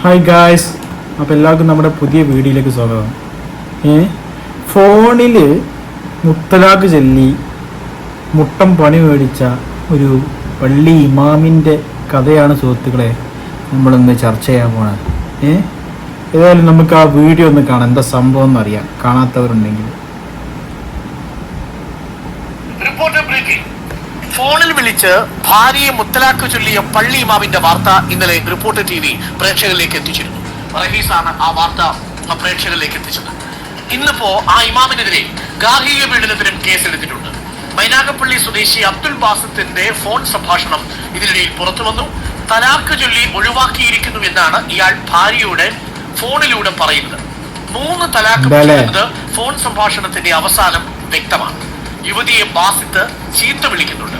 Hi guys, അപ്പോൾ എല്ലാവർക്കും നമ്മുടെ പുതിയ വീഡിയോയിലേക്ക് സ്വാഗതം. ഫോണിൽ മുത്തലാഖ് ചൊല്ലി മുട്ടം പണി മേടിച്ച ഒരു പള്ളി ഇമാമിൻ്റെ കഥയാണ് സുഹൃത്തുക്കളെ നമ്മളിന്ന് ചർച്ച ചെയ്യാൻ പോണത്. ഏതായാലും നമുക്ക് ആ വീഡിയോ ഒന്ന് കാണാം, എന്താ സംഭവം എന്നറിയാം കാണാത്തവരുണ്ടെങ്കിൽ. ഫോണിൽ വിളിച്ച് ഭാര്യയെ മുത്തലാഖ് ചൊല്ലിയ പള്ളി ഇമാമിന്റെ വാർത്ത ഇന്നലെ റിപ്പോർട്ടർ TV പ്രേക്ഷകരിലേക്ക് എത്തിച്ചിരുന്നു. റഹീസാണ് ആ വാർത്ത പ്രേക്ഷകരിലേക്ക് എത്തിച്ചത്. ഇന്നിപ്പോ ആ ഇമാമിനെതിരെ ഗാർഹിക പീഡനത്തിനും കേസെടുത്തിട്ടുണ്ട്. മൈനാഗപ്പള്ളി സ്വദേശി അബ്ദുൽ ബാസിത്തിന്റെ ഫോൺ സംഭാഷണം ഇതിനിടയിൽ പുറത്തു വന്നു. തലാഖ് ചൊല്ലി ഒഴിവാക്കിയിരിക്കുന്നു എന്നാണ് ഇയാൾ ഭാര്യയുടെ ഫോണിലൂടെ പറയുന്നത്. 3 തലാഖ് പറയുന്നത് ഫോൺ സംഭാഷണത്തിന്റെ അവസാനം വ്യക്തമാണ്. യുവതിയെ ബാസിത്ത് ചീത്ത വിളിക്കുന്നുണ്ട്,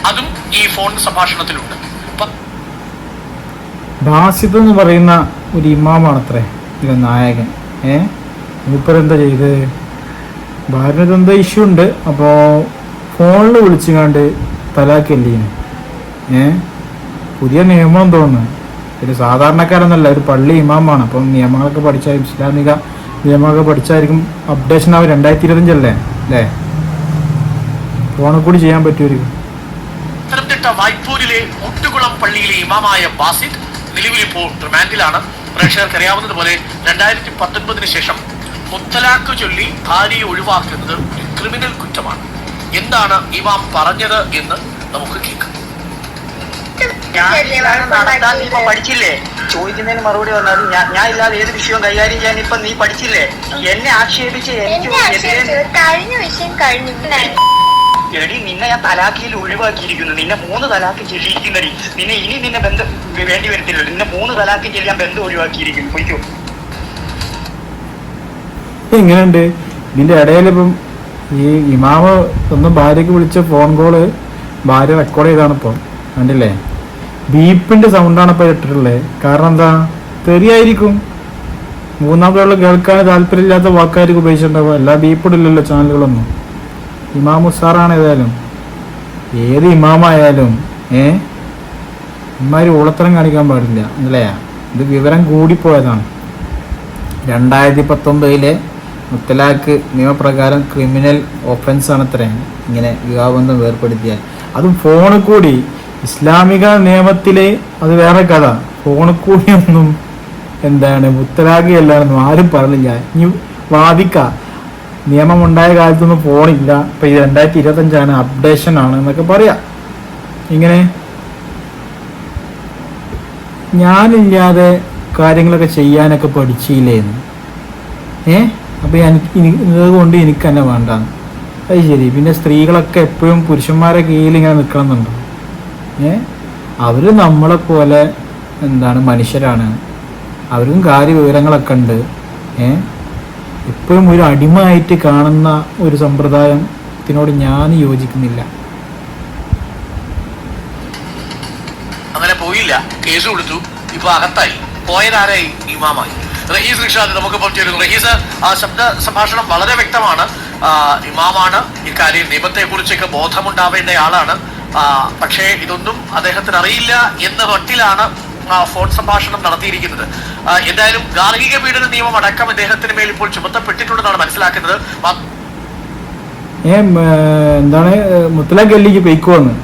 അതും ഈ ഫോൺ സംഭാഷണത്തിലുണ്ട്. ബാസിത്ത് എന്ന് പറയുന്ന ഒരു ഇമാമാണത്രേ ഇതിലെ നായകൻ. മൂപ്പർ എന്താ ചെയ്ത്, ഭാര്യനത് എന്താ ഇഷ്യൂ ഉണ്ട്, അപ്പോൾ ഫോണിൽ വിളിച്ചുകൊണ്ട് തലാഖല്ലിന് പുതിയ നിയമം തോന്നുന്നു. ഒരു സാധാരണക്കാരൊന്നല്ല, ഒരു പള്ളി ഇമാമാണ്. അപ്പം നിയമങ്ങളൊക്കെ പഠിച്ചാൽ, ഇസ്ലാമിക നിയമങ്ങളൊക്കെ പഠിച്ചായിരിക്കും അപ്ഡേഷൻ ആവും. 2025 അല്ലേ? ഫോണിൽ കൂടി ചെയ്യാൻ പറ്റുമായിരിക്കും. പത്തനംതിട്ട വായ്പൂരിലെ മുട്ടുകുളം പള്ളിയിലെ ഇമാമായ ബാസിത്ത് നിലവിൽ ഇപ്പോൾ റിമാൻഡിലാണ്. പ്രേക്ഷകർക്ക് അറിയാവുന്നതുപോലെ 2019 ശേഷം മുത്തലാഖ് ചൊല്ലി ഭാര്യയെ ഒഴിവാക്കുന്നത് ഒരു ക്രിമിനൽ കുറ്റമാണ്. എന്താണ് ഇമാം പറഞ്ഞത് എന്ന് നമുക്ക് കേൾക്കാം. പഠിച്ചില്ലേ? ചോദിക്കുന്നതിന് മറുപടി പറഞ്ഞാലും ഞാൻ ഇല്ലാതെ ഏത് വിഷയവും കൈകാര്യം ചെയ്യാൻ ഇപ്പൊ നീ പഠിച്ചില്ലേ? എന്നെ ആക്ഷേപിച്ച് എടി, നിന്നെ ഞാൻ തലാഖിയിൽ ഒഴിവാക്കിയിരിക്കുന്നു. നിന്നെ 3 തലാഖ് ചെല്ലിയിരിക്കുന്നടി. നിന്നെ ബന്ധം വേണ്ടി വരത്തില്ല. നിന്നെ 3 തലാഖ് ചെല്ലാൻ ബന്ധം ഒഴിവാക്കിയിരിക്കുന്നു. പോയിക്കോ. എങ്ങനെയുണ്ട് ഇതിന്റെ ഇടയിൽ? ഇപ്പം ഈ ഇമാമ് ഒന്ന് ഭാര്യക്ക് വിളിച്ച ഫോൺ കോള് ഭാര്യ റെക്കോർഡ് ചെയ്താണ് ഇപ്പം കണ്ടില്ലേ? ബീപ്പിന്റെ സൗണ്ടാണ് ഇപ്പൊ ഇട്ടിട്ടുള്ളത്. കാരണം എന്താ, തെറിയായിരിക്കും. 3-ാമതുള്ള കേൾക്കാൻ താല്പര്യമില്ലാത്ത വാക്കായിരിക്കും ഉപയോഗിച്ചിട്ടുണ്ടാവുക. എല്ലാ ബീപ്പിടില്ലല്ലോ ചാനലുകളൊന്നും. ഇമാം ഉസാറാണ്. ഏതായാലും ഏത് ഇമാമായാലും ഇമാര് ഊളത്തരം കാണിക്കാൻ പാടില്ല, അല്ലേ? ഇത് വിവരം കൂടിപ്പോയതാണ്. 2019 മുത്തലാഖ് നിയമപ്രകാരം ക്രിമിനൽ ഒഫൻസ് ആണ് അത്രേ ഇങ്ങനെ വിവാഹബന്ധം വേർപ്പെടുത്തിയാൽ. അതും ഫോണിൽ കൂടി. ഇസ്ലാമിക നിയമത്തിലെ അത് വേറെ കഥ. ഫോണിൽ കൂടിയൊന്നും എന്താണ് മുത്തലാഖ് അല്ലാണെന്നും ആരും പറഞ്ഞില്ല. ഇനി വാദിക്കാം. നിയമം ഉണ്ടായ കാലത്തൊന്നും ഫോണില്ല, ഇപ്പൊ 2025 അപ്ഡേഷൻ ആണ് എന്നൊക്കെ പറയാം. ഇങ്ങനെ ഞാനില്ലാതെ കാര്യങ്ങളൊക്കെ ചെയ്യാനൊക്കെ പഠിച്ചില്ലേന്ന്. അപ്പൊ ഇതുകൊണ്ട് എനിക്ക് തന്നെ വേണ്ടാന്ന്. അത് ശരി. പിന്നെ സ്ത്രീകളൊക്കെ എപ്പോഴും പുരുഷന്മാരെ കീഴിൽ ഇങ്ങനെ നിൽക്കണമെന്നുണ്ടോ? അവര് നമ്മളെ പോലെ എന്താണ് മനുഷ്യരാണ്. അവരും കാര്യവിവരങ്ങളൊക്കെ ഉണ്ട്. എപ്പോഴും ഒരു അടിമയായിട്ട് കാണുന്ന ഒരു സമ്പ്രദായത്തിനോട് ഞാൻ യോജിക്കുന്നില്ല. അങ്ങനെ പോയില്ല, കേസ് കൊടുത്തു, ഇപ്പൊ അകത്തായി. പോയതാരായി? ഇമാമായി. റഹീസ് റിഷാദ് നമുക്ക് പറ്റിയിരുന്നു. റഹീസ്, ആ ശബ്ദ സംഭാഷണം വളരെ വ്യക്തമാണ്. ഇമാമാണ്, ഇക്കാര്യം നിയമത്തെ കുറിച്ചൊക്കെ ബോധമുണ്ടാവേണ്ട ആളാണ്. പക്ഷേ ഇതൊന്നും അദ്ദേഹത്തിന് അറിയില്ല എന്ന മട്ടിലാണ് ഫോൺ സംഭാഷണം നടത്തിയിരിക്കുന്നത്. എന്തായാലും ഗാർഹിക പീഡന നിയമം അടക്കം അദ്ദേഹത്തിന് മേൽ ഇപ്പോൾ ചുമത്തപ്പെട്ടിട്ടുണ്ടെന്നാണ് മനസ്സിലാക്കുന്നത്. എന്താണ് മുത്തലാഖ് അല്ലിക്ക് പെയ്ക്കുവന്ന്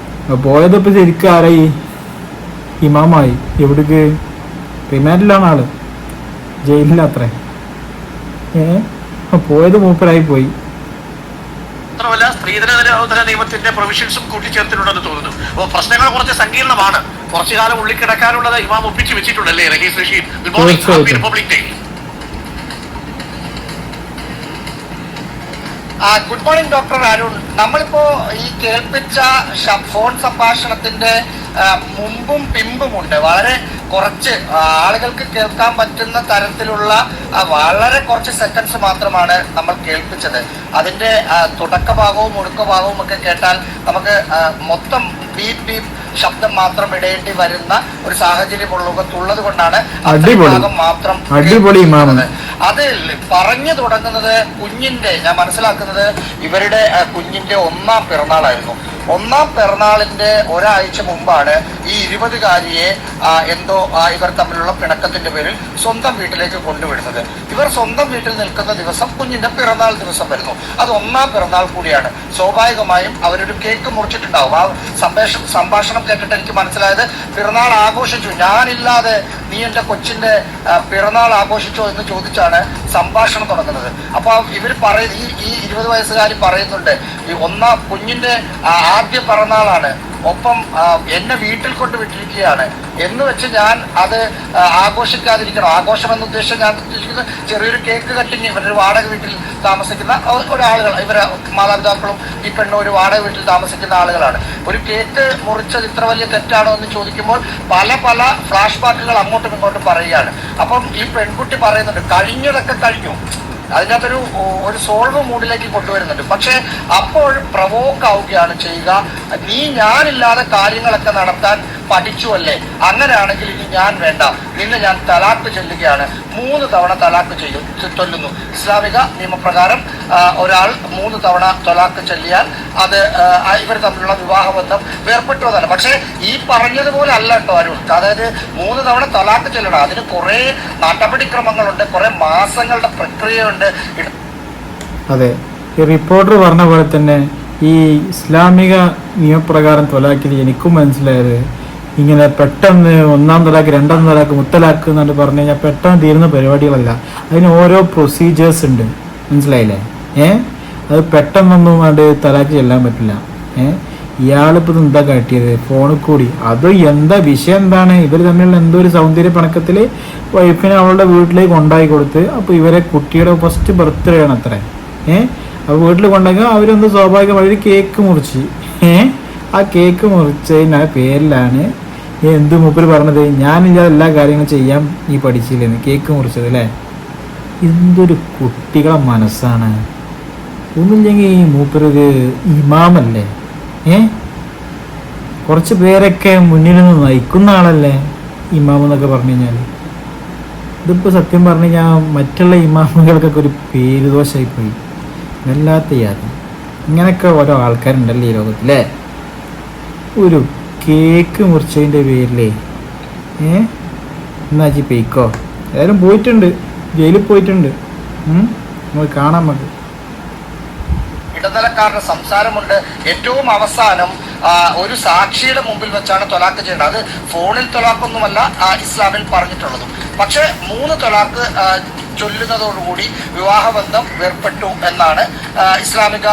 പോയതിപ്പോ ശരിക്കും ആരായി? ഇമാമായി. എവിടേക്ക്? റിമാൻഡിലാണ് ആള്, ജയിലിലത്രേ. പോയത് മൂപ്പരായി പോയി. മാത്രമല്ല, സ്ത്രീധന നിരോധന നിയമത്തിന്റെ പ്രൊവിഷൻസും കൂട്ടിച്ചേർത്തിട്ടുണ്ടെന്ന് തോന്നുന്നു. അപ്പോൾ പ്രശ്നങ്ങൾ കുറച്ച് സങ്കീർണമാണ്. കുറച്ചു കാലം ഉള്ളിൽ കിടക്കാനുള്ളത് ഇമാം ഒപ്പിച്ചു വെച്ചിട്ടുണ്ടല്ലേ Rahees Rasheed? Good morning, happy republic day. Good morning doctor Arun. നമ്മളിപ്പോ ഈ കേൾപ്പിച്ച ഫോൺ സംഭാഷണത്തിന്റെ മുമ്പും പിമ്പുമുണ്ട്. വളരെ കുറച്ച് ആളുകൾക്ക് കേൾക്കാൻ പറ്റുന്ന തരത്തിലുള്ള വളരെ കുറച്ച് സെക്കൻഡ്സ് മാത്രമാണ് നമ്മൾ കേൾപ്പിച്ചത്. അതിന്റെ തുടക്കഭാഗവും ഒടുക്കഭാഗവും ഒക്കെ കേട്ടാൽ നമുക്ക് മൊത്തം ബീപ് ബീപ് ശബ്ദം മാത്രം ഇടേണ്ടി വരുന്ന ഒരു സാഹചര്യം ഉള്ളത് കൊണ്ടാണ് ഭാഗം മാത്രം അത് പറഞ്ഞു തുടങ്ങുന്നത്. കുഞ്ഞിന്റെ, ഞാൻ മനസ്സിലാക്കുന്നത് ഇവരുടെ കുഞ്ഞിന്റെ 1ാം പിറന്നാളായിരുന്നു. ഒന്നാം പിറന്നാളിന്റെ ഒരാഴ്ച മുമ്പാണ് ഈ 20-കാരിയെ എന്തോ ഇവർ തമ്മിലുള്ള പിണക്കത്തിന്റെ പേരിൽ സ്വന്തം വീട്ടിലേക്ക് കൊണ്ടുവിടുന്നത്. ഇവർ സ്വന്തം വീട്ടിൽ നിൽക്കുന്ന ദിവസം കുഞ്ഞിന്റെ പിറന്നാൾ ദിവസം വരുന്നു. അത് ഒന്നാം പിറന്നാൾ കൂടിയാണ്. സ്വാഭാവികമായും അവരൊരു കേക്ക് മുറിച്ചിട്ടുണ്ടാവും. ആ സംഭാഷണം കേട്ടിട്ട് എനിക്ക് മനസ്സിലായത് പിറന്നാൾ ആഘോഷിച്ചു, ഞാനില്ലാതെ നീ എൻ്റെ കൊച്ചിന്റെ പിറന്നാൾ ആഘോഷിച്ചോ എന്ന് ചോദിച്ചാണ് സംഭാഷണം തുടങ്ങുന്നത്. അപ്പൊ ഇവർ ഈ 20 വയസ്സുകാരി പറയുന്നുണ്ട്, ഈ കുഞ്ഞിന്റെ ആദ്യ പിറന്നാളാണ്, ഒപ്പം എന്നെ വീട്ടിൽ കൊണ്ട് വിട്ടിരിക്കുകയാണ് എന്ന് വെച്ച് ഞാൻ അത് ആഘോഷിക്കാതിരിക്കണം. ആഘോഷം എന്ന ഉദ്ദേശം ഞാൻ ഉദ്ദേശിക്കുന്നത് ചെറിയൊരു കേക്ക് കട്ടിങ്. ഇവരൊരു വാടക വീട്ടിൽ താമസിക്കുന്ന ഒരാളുകൾ, ഇവരെ മാതാപിതാക്കളും ഈ പെണ്ണും ഒരു വാടക വീട്ടിൽ താമസിക്കുന്ന ആളുകളാണ്. ഒരു കേക്ക് മുറിച്ചത് ഇത്ര വലിയ തെറ്റാണോ എന്ന് ചോദിക്കുമ്പോൾ പല ഫ്ലാഷ് ബാക്കുകൾ അങ്ങോട്ടും ഇങ്ങോട്ടും പറയുകയാണ്. അപ്പം ഈ പെൺകുട്ടി പറയുന്നുണ്ട്, കഴിഞ്ഞതൊക്കെ കഴിഞ്ഞു, അതിനകത്തൊരു സോൾവ് മൂഡിലേക്ക് കൊണ്ടുവരുന്നുണ്ട്. പക്ഷെ അപ്പോൾ പ്രവോക്ക് ആവുകയാണ് ചെയ്യുക, നീ ഞാനില്ലാതെ കാര്യങ്ങളൊക്കെ നടത്താൻ പഠിച്ചു അല്ലേ, അങ്ങനെയാണെങ്കിൽ ഇനി ഞാൻ വേണ്ട, നിന്നെ ഞാൻ തലാക്ക് ചൊല്ലുകയാണ്. 3 തവണ തലാക്ക് ചൊല്ലുന്നു. ഇസ്ലാമിക നിയമപ്രകാരം ഒരാൾ 3 തവണ തലാക്ക് ചൊല്ലിയാൽ അത് ഇവർ തമ്മിലുള്ള വിവാഹബന്ധം വേർപെട്ടുവതാണ്. പക്ഷെ ഈ പറഞ്ഞതുപോലെ അല്ല കേട്ടോ അരുൺ. അതായത് 3 തവണ തലാക്ക് ചൊല്ലണം, അതിന് കുറെ നടപടിക്രമങ്ങളുണ്ട്, കുറെ മാസങ്ങളുടെ പ്രക്രിയയുണ്ട്. അതെ, ഈ റിപ്പോർട്ടർ പറഞ്ഞ പോലെ തന്നെ ഈ ഇസ്ലാമിക നിയമപ്രകാരം തൊലാക്കിൽ എനിക്കും മനസ്സിലായത് ഇങ്ങനെ പെട്ടെന്ന് 1-ാം തലാക്ക് 2-ാം തലാക്ക് മുത്തലാക്ക് എന്ന് പറഞ്ഞു കഴിഞ്ഞാൽ പെട്ടെന്ന് തീരുന്ന പരിപാടികളല്ല. അതിന് ഓരോ പ്രൊസീജിയേഴ്സ് ഉണ്ട്, മനസ്സിലായില്ലേ? അത് പെട്ടെന്നൊന്നും അത് തലാക്ക് ചെല്ലാൻ പറ്റില്ല. ഇയാളിപ്പോൾ എന്താ കാട്ടിയത് ഫോണിൽ കൂടി, അത് എന്താ വിഷയം എന്താണ്, ഇവർ തമ്മിലുള്ള എന്തോ ഒരു സൗന്ദര്യ പണക്കത്തിൽ വൈഫിനെ അവളുടെ വീട്ടിലേക്ക് കൊണ്ടായി കൊടുത്ത്, അപ്പോൾ ഇവരെ കുട്ടിയുടെ ഫസ്റ്റ് ബർത്ത്ഡേ ആണ് അത്ര. അപ്പോൾ വീട്ടിൽ കൊണ്ടാക്കുക അവരെന്തോ സ്വാഭാവികമായി കേക്ക് മുറിച്ച്, ആ കേക്ക് മുറിച്ചതിൻ്റെ പേരിലാണ് എന്ത് മൂപ്പര് പറഞ്ഞത്, ഞാനില്ലാതെ എല്ലാ കാര്യങ്ങളും ചെയ്യാൻ ഈ പഠിച്ചില്ലെന്ന് കേക്ക് മുറിച്ചത് അല്ലേ. എന്തൊരു കുട്ടികളെ മനസ്സാണ്. ഒന്നുമില്ലെങ്കിൽ ഈ മൂപ്പരൊരു ഇമാമല്ലേ, കുറച്ച് പേരൊക്കെ മുന്നിൽ നിന്ന് നയിക്കുന്ന ആളല്ലേ ഇമാം എന്നൊക്കെ പറഞ്ഞു കഴിഞ്ഞാൽ. ഇതിപ്പോൾ സത്യം പറഞ്ഞു കഴിഞ്ഞാൽ മറ്റുള്ള ഇമാമുകൾക്കൊക്കെ ഒരു പേരുദോഷമായിപ്പോയി. വല്ലാത്ത യാതൊരു ഇങ്ങനെയൊക്കെ ഓരോ ആൾക്കാരുണ്ടല്ലേ ഈ ലോകത്തിലെ. ഒരു കേക്ക് മുറിച്ചതിൻ്റെ പേരിലേ എന്നാച്ചി പെയ്ക്കോ, ഏതായാലും പോയിട്ടുണ്ട്, ജയിലിൽ പോയിട്ടുണ്ട്, നമുക്ക് കാണാൻ മതി. ഇടനിലക്കാരുടെ സംസാരമുണ്ട്. ഏറ്റവും അവസാനം ഒരു സാക്ഷിയുടെ മുമ്പിൽ വെച്ചാണ് തൊലാക്ക് ചെയ്യേണ്ടത്. അത് ഫോണിൽ തൊലാക്കൊന്നുമല്ല ഇസ്ലാമിൽ പറഞ്ഞിട്ടുള്ളതും. പക്ഷെ 3 തൊലാക്ക് ചൊല്ലുന്നതോടുകൂടി വിവാഹബന്ധം വേർപെട്ടു എന്നാണ് ഇസ്ലാമിക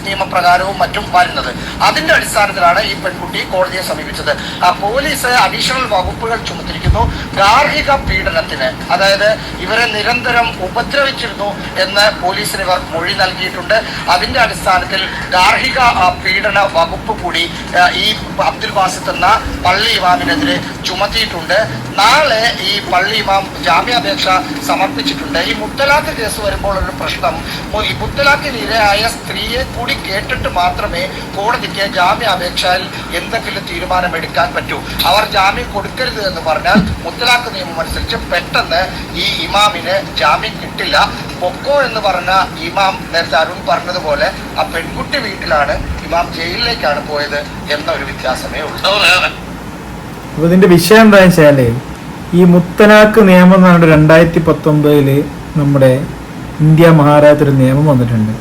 നിയമപ്രകാരവും മറ്റും വരുന്നത്. അതിന്റെ അടിസ്ഥാനത്തിലാണ് ഈ പെൺകുട്ടി കോടതിയെ സമീപിച്ചത്. പോലീസ് അഡീഷണൽ വകുപ്പുകൾ ചുമത്തിരിക്കുന്നു. ഗാർഹിക പീഡനത്തിന്, അതായത് ഇവരെ നിരന്തരം ഉപദ്രവിച്ചിരുന്നു എന്ന് പോലീസിന് ഇവർ മൊഴി നൽകിയിട്ടുണ്ട്. അതിന്റെ അടിസ്ഥാനത്തിൽ ഗാർഹിക പീഡന വകുപ്പ് കൂടി ഈ അബ്ദുൽ ബാസിത്ത് എന്ന പള്ളി ഇമാമിനെതിരെ ചുമത്തിയിട്ടുണ്ട്. നാളെ ഈ പള്ളി ഇമാം ജാമ്യാപേക്ഷ സമർപ്പിച്ചിട്ടുണ്ട്. ഈ മുത്തലാഖ് കേസ് വരുമ്പോൾ ഒരു പ്രശ്നം, ഈ മുത്തലാഖിന് ഇരയായ സ്ത്രീയെ കൂടി കേട്ടിട്ട് മാത്രമേ കോടതിക്ക് ജാമ്യാപേക്ഷയിൽ എന്തെങ്കിലും തീരുമാനമെടുക്കാൻ പറ്റൂ. അവർ ജാമ്യം കൊടുക്കരുത് എന്ന് പറഞ്ഞാൽ മുത്തലാഖ് നിയമം അനുസരിച്ച് പെട്ടെന്ന് ഈ ഇമാമിന് ജാമ്യം കിട്ടില്ല. പൊക്കോ എന്ന് പറഞ്ഞ ഇമാം നേരത്തെ അരുൺ പറഞ്ഞതുപോലെ ആ പെൺകുട്ടി വീട്ടിലാണ്, ഇമാം ജയിലിലേക്കാണ് പോയത് എന്നൊരു വ്യത്യാസമേ ഉള്ളൂ. അപ്പോൾ ഇതിന്റെ വിഷയം എന്താണെന്ന് വെച്ചാല് ഈ മുത്തലാഖ് നിയമം എന്ന് പറഞ്ഞിട്ട് 2019 നമ്മുടെ ഇന്ത്യ മഹാരാജ്യത്തൊരു നിയമം വന്നിട്ടുണ്ട്.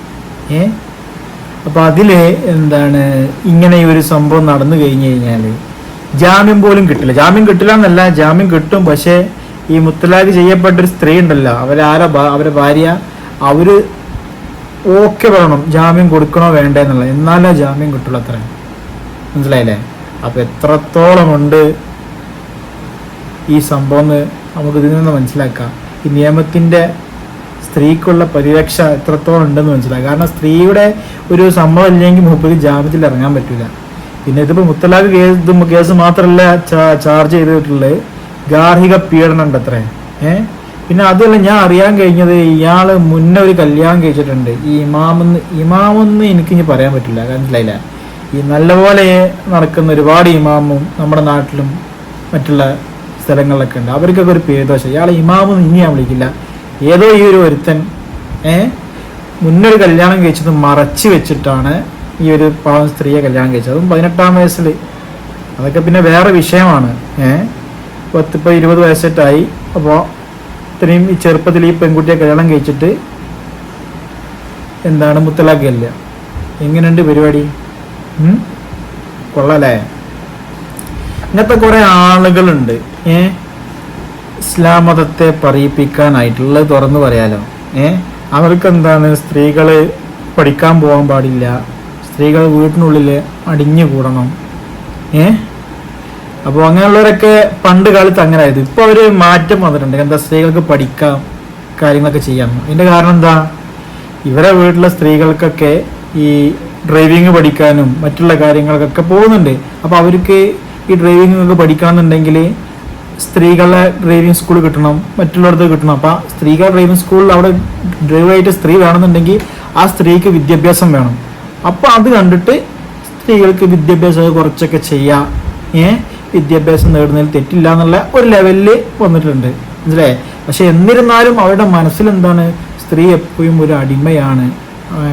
അപ്പോൾ അതില് എന്താണ്, ഇങ്ങനെ ഈ ഒരു സംഭവം നടന്നു കഴിഞ്ഞു കഴിഞ്ഞാൽ ജാമ്യം പോലും കിട്ടില്ല. ജാമ്യം കിട്ടില്ല എന്നല്ല, ജാമ്യം കിട്ടും. പക്ഷേ ഈ മുത്തലാഖ് ചെയ്യപ്പെട്ടൊരു സ്ത്രീ ഉണ്ടല്ലോ, അവരെ ഭാര്യ, അവര് ഓക്കെ പറയണം ജാമ്യം കൊടുക്കണോ വേണ്ടേ എന്നുള്ളത്, എന്നാലേ ജാമ്യം കിട്ടുള്ളൂ. അത്ര മനസ്സിലായില്ലേ? അപ്പൊ എത്രത്തോളം ഉണ്ട് ഈ സംഭവം നമുക്ക് ഇതിൽ നിന്ന് മനസ്സിലാക്കാം. ഈ നിയമത്തിന്റെ സ്ത്രീക്കുള്ള പരിരക്ഷ എത്രത്തോളം ഉണ്ടെന്ന് മനസ്സിലാക്കാം. കാരണം സ്ത്രീയുടെ ഒരു സമ്മതം ഇല്ലെങ്കിൽ മുപ്പത് ജാമ്യത്തിൽ ഇറങ്ങാൻ പറ്റില്ല. പിന്നെ ഇതിപ്പോൾ മുത്തലാഖ് കേസ് മാത്രമല്ല ചാർജ് ചെയ്തിട്ടുള്ളത്, ഗാർഹിക പീഡനം ഉണ്ട് അത്രേ. പിന്നെ അതല്ല, ഞാൻ അറിയാൻ കഴിഞ്ഞത് ഇയാള് മുന്നേ ഒരു കല്യാണം കഴിച്ചിട്ടുണ്ട്. ഈ ഇമാമെന്ന് എനിക്കിനി പറയാൻ പറ്റില്ല, മനസ്സിലായില്ല. ഈ നല്ലപോലെ നടക്കുന്ന ഒരുപാട് ഇമാമും നമ്മുടെ നാട്ടിലും മറ്റുള്ള സ്ഥലങ്ങളിലൊക്കെ ഉണ്ട്. അവർക്കൊക്കെ ഒരു പേരുദോഷം. ഇയാളെ ഇമാമെന്ന് ഇനി ഞാൻ വിളിക്കില്ല. ഏതോ ഈ ഒരു ഒരുത്തൻ മുന്നൊരു കല്യാണം കഴിച്ചത് മറച്ചു വെച്ചിട്ടാണ് ഈ ഒരു പാവം സ്ത്രീയെ കല്യാണം കഴിച്ചത്, അതും 18-ാം വയസ്സിൽ. അതൊക്കെ പിന്നെ വേറെ വിഷയമാണ്. 20 വയസ്സൊറ്റായി. അപ്പോൾ ഇത്രയും ഈ ചെറുപ്പത്തിൽ ഈ പെൺകുട്ടിയെ കല്യാണം കഴിച്ചിട്ട് എന്താണ് മുത്തലാഖില്ല. എങ്ങനെയുണ്ട് പരിപാടി? കൊള്ളാലേ? ഇങ്ങനത്തെ കുറെ ആളുകളുണ്ട് ഇസ്ലാം മതത്തെ പറയിപ്പിക്കാനായിട്ടുള്ളത്, തുറന്നു പറയാലോ. അവർക്ക് എന്താണ്, സ്ത്രീകള് പഠിക്കാൻ പോകാൻ പാടില്ല, സ്ത്രീകൾ വീട്ടിനുള്ളിൽ അടിഞ്ഞു കൂടണം. അപ്പോൾ അങ്ങനെയുള്ളവരൊക്കെ പണ്ട് കാലത്ത് അങ്ങനെ ആയത്. ഇപ്പോൾ അവർ മാറ്റം വന്നിട്ടുണ്ട്. എന്താ, സ്ത്രീകൾക്ക് പഠിക്കാം, കാര്യങ്ങളൊക്കെ ചെയ്യാം. അതിൻ്റെ കാരണം എന്താ, ഇവരെ വീട്ടിലെ സ്ത്രീകൾക്കൊക്കെ ഈ ഡ്രൈവിങ് പഠിക്കാനും മറ്റുള്ള കാര്യങ്ങൾക്കൊക്കെ പോകുന്നുണ്ട്. അപ്പോൾ അവർക്ക് ഈ ഡ്രൈവിംഗ് ഒക്കെ പഠിക്കണമെന്നുണ്ടെങ്കിൽ സ്ത്രീകളെ ഡ്രൈവിംഗ് സ്കൂൾ കിട്ടണം, മറ്റുള്ളവർക്ക് കിട്ടണം. അപ്പോൾ സ്ത്രീകൾ ഡ്രൈവിംഗ് സ്കൂളിൽ അവിടെ ഡ്രൈവറായിട്ട് സ്ത്രീ വേണമെന്നുണ്ടെങ്കിൽ ആ സ്ത്രീക്ക് വിദ്യാഭ്യാസം വേണം. അപ്പോൾ അത് കണ്ടിട്ട് സ്ത്രീകൾക്ക് വിദ്യാഭ്യാസം കുറച്ചൊക്കെ ചെയ്യാം, വിദ്യാഭ്യാസം നേടുന്നതിൽ തെറ്റില്ല എന്നുള്ള ഒരു ലെവലിൽ വന്നിട്ടുണ്ട്, മനസ്സിലായേ? പക്ഷെ എന്നിരുന്നാലും അവരുടെ മനസ്സിലെന്താണ്, സ്ത്രീ എപ്പോഴും ഒരു അടിമയാണ്,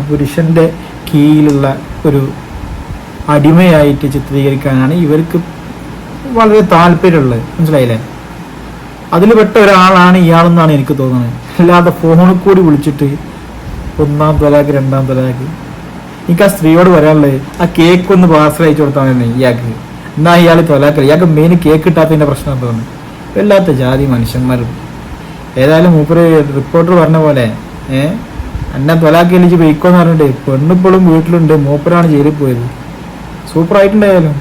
പുരുഷൻ്റെ കീഴിലുള്ള ഒരു അടിമയായിട്ട് ചിത്രീകരിക്കാനാണ് ഇവർക്ക് വളരെ താല്പര്യമുള്ളത്, മനസ്സിലായില്ലേ? അതിൽ പെട്ട ഒരാളാണ് ഇയാളെന്നാണ് എനിക്ക് തോന്നുന്നത്. അല്ലാതെ ഫോണിൽ കൂടി വിളിച്ചിട്ട് 1-ാം തലാഖ് 2-ാം തലാഖ്. എനിക്ക് ആ സ്ത്രീയോട് പറയാനുള്ളത്, ആ കേക്ക് ഒന്ന് പാർസൽ അയച്ചു കൊടുത്താൽ തന്നെ ഇയാൾക്ക്. എന്നാ ഇയാൾ തൊലാക്കൽ, ഇയാൾക്ക് മെയിൻ കേക്ക് കിട്ടാത്തതിൻ്റെ പ്രശ്നം തോന്നുന്നു. വല്ലാത്ത ജാതി മനുഷ്യന്മാരും. ഏതായാലും മൂപ്പര് റിപ്പോർട്ടർ പറഞ്ഞ പോലെ എന്നെ തൊലാക്കലിച്ച് വെയ്ക്കോന്ന് പറഞ്ഞിട്ട് പെണ്ണിപ്പോഴും വീട്ടിലുണ്ട്, മൂപ്പരാണ് ജയിലിൽ പോയത്. സൂപ്പറായിട്ടുണ്ടായാലും